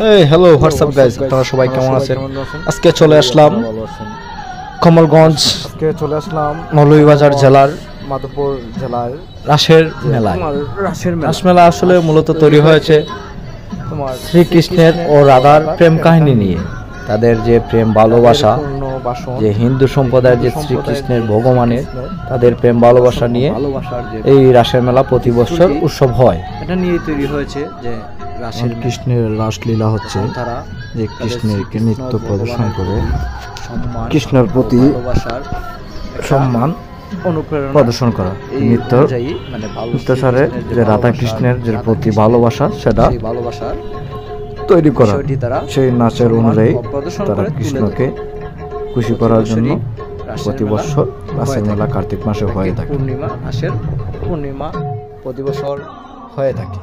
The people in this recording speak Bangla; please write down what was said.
এই হ্যালো হোয়াটসঅ্যাপ গাইস, আপনারা সবাই কেমন আছেন? আজকে চলে আসলাম কমলগঞ্জ, মৌলভীবাজার জেলার মাধবপুর জেলার রাসের মেলা। রাস মেলা আসলে মূলত তৈরি হয়েছে তোমার শ্রীকৃষ্ণের ও রাধার প্রেম কাহিনী নিয়ে। তাদের যে প্রেম ভালোবাসা, যে হিন্দু সম্প্রদায়ের যে শ্রীকৃষ্ণের ভগবানের তাদের প্রেম ভালোবাসা নিয়ে এই রাসের মেলা প্রতি বছর উৎসব হয়। এটা নিয়ে তৈরি হয়েছে যে রাসের কৃষ্ণের রাসলীলা হচ্ছে, তারা যে কৃষ্ণের নৃত্য প্রদর্শন করে সম্মান কৃষ্ণের প্রতি ভালোবাসার সম্মান অনুপ্রেরণা প্রদর্শন করা, নৃত্য মানে নৃত্যসারে যে রাধা কৃষ্ণের যে প্রতি ভালোবাসা সেটা ভালোবাসার তৈরি করা। তারা সেই নাচের অনুযায়ী প্রদর্শন তারা করে কৃষ্ণকে খুশি করার জন্য প্রতি বছর রাসের মেলা কার্তিক মাসে হয়ে থাকে। পূর্ণিমা প্রতি বছর হয়ে থাকে।